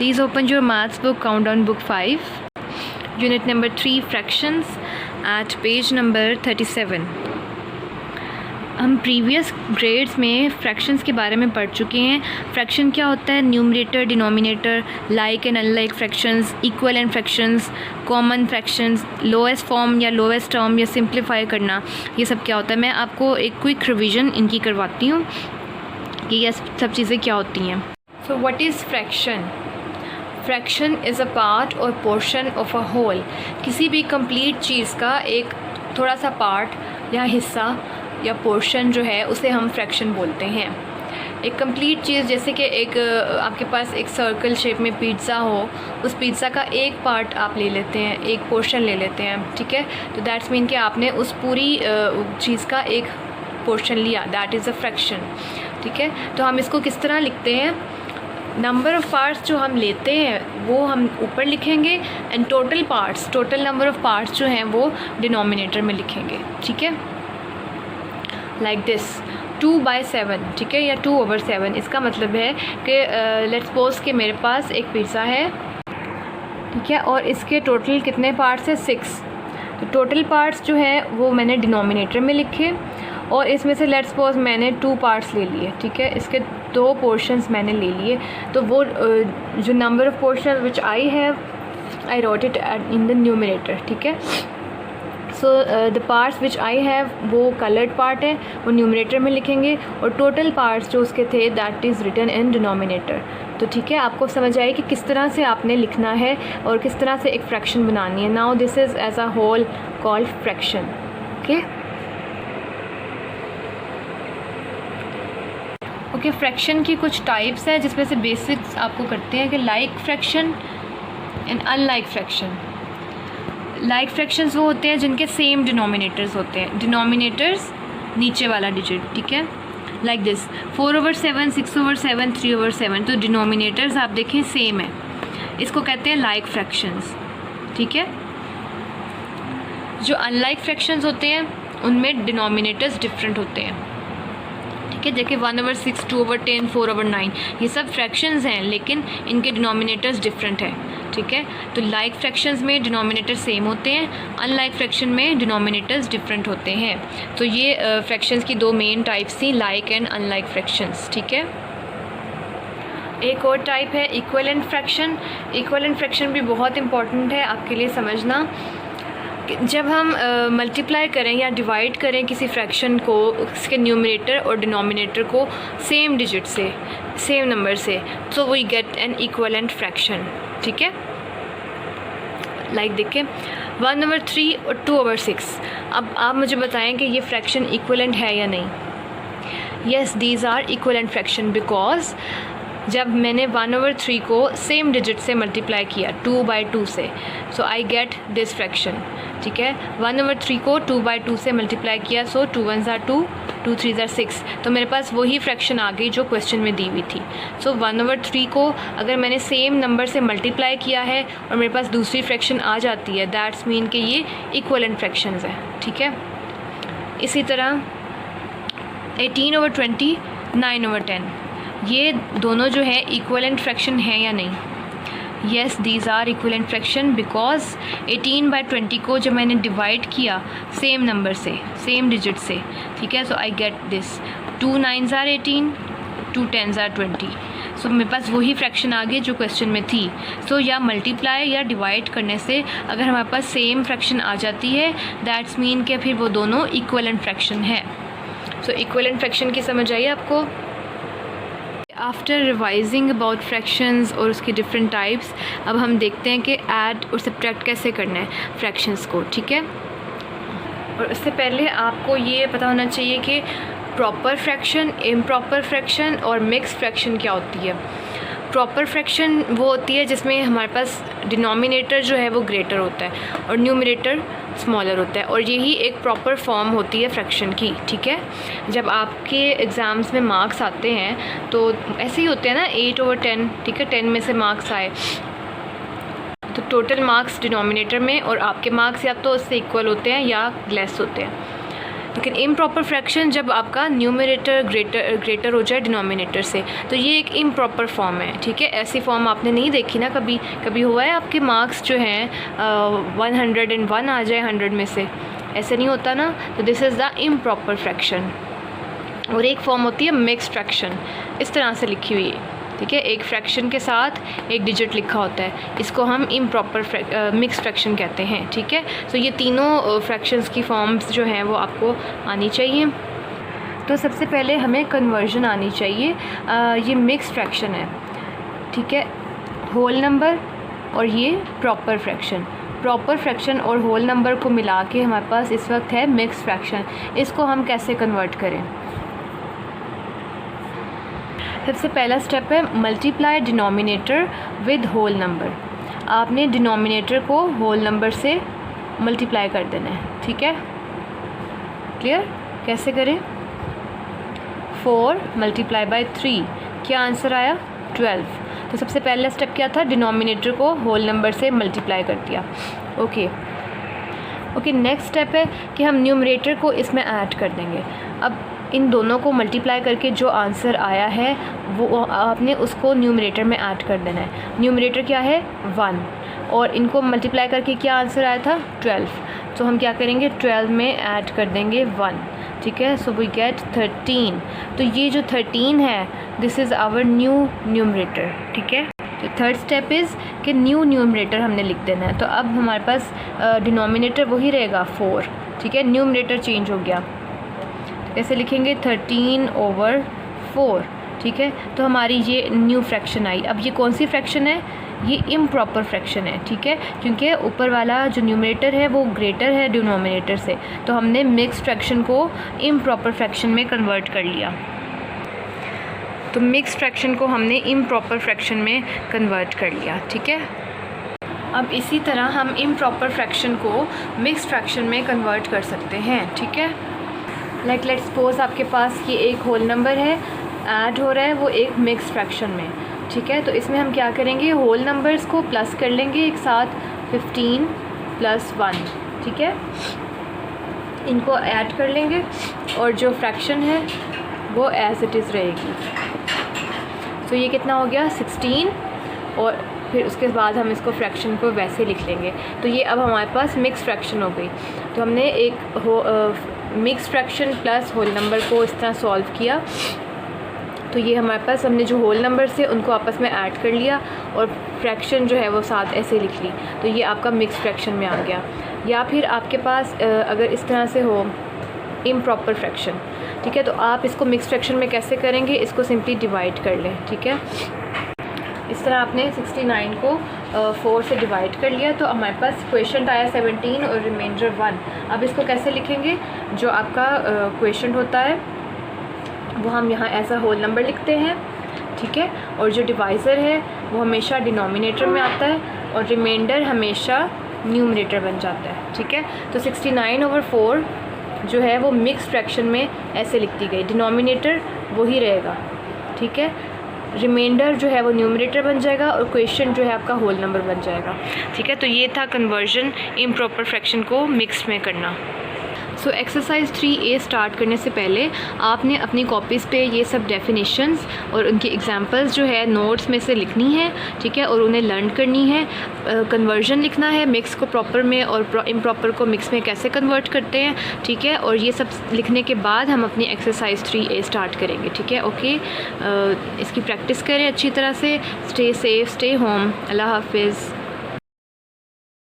Please open your maths book, countdown book 5, unit number 3, fractions, at page number 37. हम previous grades में fractions के बारे में पढ़ चुके हैं. फ्रैक्शन क्या होता है, numerator, denominator, like and unlike fractions, equal and fractions, common fractions, lowest form या लोएस्ट टर्म या सिंप्लीफाई करना, ये सब क्या होता है. मैं आपको एक क्विक रिवीजन इनकी करवाती हूँ कि ये सब चीज़ें क्या होती हैं. So what is fraction? Fraction is a part और पोर्शन ऑफ अ होल. किसी भी कंप्लीट चीज़ का एक थोड़ा सा पार्ट या हिस्सा या पोर्शन जो है उसे हम फ्रैक्शन बोलते हैं. एक कंप्लीट चीज़, जैसे कि एक आपके पास एक सर्कल शेप में पिज़्ज़ा हो, उस पिज़्ज़ा का एक पार्ट आप ले लेते हैं, एक पोर्शन ले लेते हैं, ठीक है. तो दैट्स मीन कि आपने उस पूरी चीज़ का एक पोर्शन लिया, दैट इज़ अ फ्रैक्शन, ठीक है. तो हम इसको किस तरह लिखते हैं, नंबर ऑफ़ पार्ट्स जो हम लेते हैं वो हम ऊपर लिखेंगे and total number of parts जो हैं वो डिनोमिनेटर में लिखेंगे, ठीक है. लाइक दिस 2/7, ठीक है, या 2/7. इसका मतलब है कि लेट्स सपोज कि मेरे पास एक पिज़्ज़ा है, ठीक है, और इसके टोटल कितने पार्ट्स हैं, 6. तो टोटल पार्ट्स जो है वो मैंने डिनोमिनेटर में लिखे और इसमें से लेट्स सपोज मैंने 2 पार्ट्स ले लिए, ठीक है, इसके 2 पोर्शंस मैंने ले लिए. तो वो जो number of portion which I have, I wrote it in the numerator, ठीक है. So the parts which I have, वो कलर्ड पार्ट है, वो न्यूमरेटर में लिखेंगे और टोटल पार्ट्स जो उसके थे that is written in denominator. तो ठीक है, आपको समझ आए कि किस तरह से आपने लिखना है और किस तरह से एक फ्रैक्शन बनानी है. Now this is as a whole called fraction. Okay, fraction की कुछ टाइप्स हैं जिसमें से बेसिक्स आपको करते हैं कि like fraction and unlike fraction. Like fractions वो होते हैं जिनके सेम डिनोमिनेटर्स होते हैं, डिनोमिनेटर्स नीचे वाला डिजिट, ठीक है. Like this 4/7, 6/7, 3/7. तो डिनोमिनेटर्स आप देखें सेम है, इसको कहते हैं लाइक फ्रैक्शंस, ठीक है. जो अनलाइक फ्रैक्शंस होते हैं उनमें डिनोमिनेटर्स डिफरेंट होते हैं, ठीक है. जैसे 1/6, 2/10, 4/9, ये सब फ्रैक्शंस हैं लेकिन इनके डिनोमिनेटर्स डिफरेंट है, ठीक है. तो लाइक फ्रैक्शंस में डिनोमिनेटर सेम होते हैं, अनलाइक फ्रैक्शन में डिनोमिनेटर्स डिफरेंट होते हैं. तो ये फ्रैक्शंस की 2 मेन टाइप्स थी, लाइक एंड अनलाइक फ्रैक्शंस, ठीक है. एक और टाइप है इक्विवेलेंट फ्रैक्शन. इक्विवेलेंट फ्रैक्शन भी बहुत इंपॉर्टेंट है आपके लिए समझना. जब हम मल्टीप्लाई करें या डिवाइड करें किसी फ्रैक्शन को, उसके न्यूमरेटर और डिनोमिनेटर को सेम डिजिट से, सेम नंबर से, तो we get an equivalent fraction, ठीक है. लाइक देखिए 1/3 और 2/6. अब आप मुझे बताएं कि ये फ्रैक्शन इक्विवेलेंट है या नहीं. Yes, these are equivalent fraction because जब मैंने 1/3 को सेम डिजिट से मल्टीप्लाई किया 2/2 से, सो आई गेट दिस फ्रैक्शन, ठीक है. 1/3 को 2/2 से मल्टीप्लाई किया, सो 2 1s are 2, 2 3s are 6. तो मेरे पास वही फ्रैक्शन आ गई जो क्वेश्चन में दी हुई थी. सो 1/3 को अगर मैंने सेम नंबर से मल्टीप्लाई किया है और मेरे पास दूसरी फ्रैक्शन आ जाती है, दैट्स मीन कि ये इक्विवेलेंट फ्रैक्शंस है, ठीक है. इसी तरह 18/20, 9/10, ये दोनों जो है इक्विवेलेंट फ्रैक्शन है या नहीं. Yes, these are equivalent fraction because 18/20 को जब मैंने डिवाइड किया सेम नंबर से, सेम डिजिट से, ठीक है, so I get this 2 9s are 18, 2 10s are 20. सो मेरे पास वही फ्रैक्शन आ गई जो क्वेश्चन में थी. सो या मल्टीप्लाई या डिवाइड करने से अगर हमारे पास सेम फ्रैक्शन आ जाती है, दैट्स मीन कि फिर वो दोनों इक्विवेलेंट फ्रैक्शन है. सो इक्विवेलेंट फ्रैक्शन की समझ आई आपको. आफ्टर रिवाइजिंग अबाउट फ्रैक्शंस और उसकी डिफरेंट टाइप्स, अब हम देखते हैं कि ऐड और सब्ट्रैक्ट कैसे करना है फ्रैक्शंस को, ठीक है. और उससे पहले आपको ये पता होना चाहिए कि प्रॉपर फ्रैक्शन, इम्प्रॉपर फ्रैक्शन और मिक्स फ्रैक्शन क्या होती है. प्रॉपर फ्रैक्शन वो होती है जिसमें हमारे पास डिनोमिनेटर जो है वो ग्रेटर होता है और न्यूमरेटर स्मॉलर होता है, और यही एक प्रॉपर फॉर्म होती है फ्रैक्शन की, ठीक है. जब आपके एग्ज़ाम्स में मार्क्स आते हैं तो ऐसे ही होते हैं ना, 8/10, ठीक है, 10 में से मार्क्स आए तो टोटल मार्क्स डिनोमिनेटर में और आपके मार्क्स या तो उससे इक्वल होते हैं या लेस होते हैं. लेकिन इम्प्रॉपर फ्रैक्शन जब आपका न्यूमरेटर ग्रेटर हो जाए डिनोमिनेटर से, तो ये एक इम्प्रॉपर फॉर्म है, ठीक है। ऐसी फॉर्म आपने नहीं देखी ना कभी। कभी हुआ है आपके मार्क्स जो हैं 101 आ जाए 100 में से, ऐसे नहीं होता ना। तो this is the improper fraction. और एक फॉर्म होती है मिक्स्ड फ्रैक्शन, इस तरह से लिखी हुई है, ठीक है। एक फ्रैक्शन के साथ एक डिजिट लिखा होता है, इसको हम इम्प्रॉपर मिक्स्ड फ्रैक्शन कहते हैं, ठीक है। तो ये तीनों फ्रैक्शंस की फॉर्म्स जो हैं वो आपको आनी चाहिए। तो सबसे पहले हमें कन्वर्जन आनी चाहिए। ये मिक्स्ड फ्रैक्शन है, ठीक है, होल नंबर और ये प्रॉपर फ्रैक्शन। प्रॉपर फ्रैक्शन और होल नंबर को मिला के हमारे पास इस वक्त है मिक्स्ड फ्रैक्शन। इसको हम कैसे कन्वर्ट करें? सबसे पहला स्टेप है multiply denominator with whole number. आपने डिनोमिनेटर को होल नंबर से मल्टीप्लाई कर देना है, ठीक है। क्लियर? कैसे करें? 4 मल्टीप्लाई बाय 3, क्या आंसर आया? 12। तो सबसे पहला स्टेप क्या था? डिनोमिनेटर को होल नंबर से मल्टीप्लाई कर दिया। ओके, नेक्स्ट स्टेप है कि हम न्यूमरेटर को इसमें ऐड कर देंगे। अब इन दोनों को मल्टीप्लाई करके जो आंसर आया है वो आपने उसको न्यूमरेटर में ऐड कर देना है। न्यूमरेटर क्या है? 1, और इनको मल्टीप्लाई करके क्या आंसर आया था? 12। तो हम क्या करेंगे? 12 में ऐड कर देंगे 1, ठीक है। So we get 13। तो ये जो 13 है this is our new numerator, ठीक है। तो थर्ड स्टेप इज़ कि न्यू न्यूमरेटर हमने लिख देना है। तो अब हमारे पास डिनोमिनेटर वही रहेगा 4, ठीक है, न्यूमरेटर चेंज हो गया। कैसे लिखेंगे? 13/4, ठीक है। तो हमारी ये न्यू फ्रैक्शन आई। अब ये कौन सी फ्रैक्शन है? ये इम्प्रॉपर फ्रैक्शन है, ठीक है, क्योंकि ऊपर वाला जो न्यूमरेटर है वो ग्रेटर है डिनोमिनेटर से। तो हमने मिक्स्ड फ्रैक्शन को इम्प्रॉपर फ्रैक्शन में कन्वर्ट कर लिया। तो मिक्स्ड फ्रैक्शन को हमने इम्प्रॉपर फ्रैक्शन में कन्वर्ट कर लिया, ठीक है। अब इसी तरह हम इम्प्रॉपर फ्रैक्शन को मिक्स्ड फ्रैक्शन में कन्वर्ट कर सकते हैं, ठीक है। लाइक लेट्स सपोज आपके पास ये एक होल नंबर है, ऐड हो रहा है वो एक मिक्स्ड फ्रैक्शन में, ठीक है। तो इसमें हम क्या करेंगे? होल नंबर्स को प्लस कर लेंगे एक साथ, 15 + 1, ठीक है, इनको ऐड कर लेंगे और जो फ्रैक्शन है वो एज इट इज़ रहेगी। तो ये कितना हो गया? 16, और फिर उसके बाद हम इसको फ्रैक्शन को वैसे लिख लेंगे। तो ये अब हमारे पास मिक्स फ्रैक्शन हो गई। तो हमने एक mix fraction plus whole number को इस तरह सॉल्व किया। तो ये हमारे पास हमने जो होल नंबर थे उनको आपस में ऐड कर लिया और फ्रैक्शन जो है वो साथ ऐसे लिख ली। तो ये आपका मिक्स फ्रैक्शन में आ गया। या फिर आपके पास अगर इस तरह से हो इम्प्रॉपर फ्रैक्शन, ठीक है, तो आप इसको मिक्स फ्रैक्शन में कैसे करेंगे? इसको सिंपली डिवाइड कर लें, ठीक है। इस तरह आपने 69 को 4 से डिवाइड कर लिया। तो हमारे पास क्वेश्चन आया 17 और रिमाइंडर 1। अब इसको कैसे लिखेंगे? जो आपका क्वेश्चन होता है वो हम यहाँ एज अ होल नंबर लिखते हैं, ठीक है, और जो डिवाइज़र है वो हमेशा डिनोमिनेटर में आता है और रिमाइंडर हमेशा न्यूमरेटर बन जाता है, ठीक है। तो 69/4 जो है वो मिक्स फ्रैक्शन में ऐसे लिख दी गई। डिनोमिनेटर वही रहेगा, ठीक है, रिमाइंडर जो है वो न्यूमरेटर बन जाएगा और क्वेश्चन जो है आपका होल नंबर बन जाएगा, ठीक है। तो ये था कन्वर्जन इम्प्रॉपर फ्रैक्शन को मिक्स में करना। सो एक्सरसाइज 3A स्टार्ट करने से पहले आपने अपनी कॉपीज़ पे ये सब डेफिनेशंस और उनकी एग्जांपल्स जो है नोट्स में से लिखनी है, ठीक है, और उन्हें लर्न करनी है। कन्वर्जन लिखना है, मिक्स को प्रॉपर में और इम्प्रॉपर को मिक्स में कैसे कन्वर्ट करते हैं, ठीक है। और ये सब लिखने के बाद हम अपनी एक्सरसाइज 3A स्टार्ट करेंगे, ठीक है। ओके, इसकी प्रैक्टिस करें अच्छी तरह से। Stay safe, stay home. अल्लाह हाफिज़।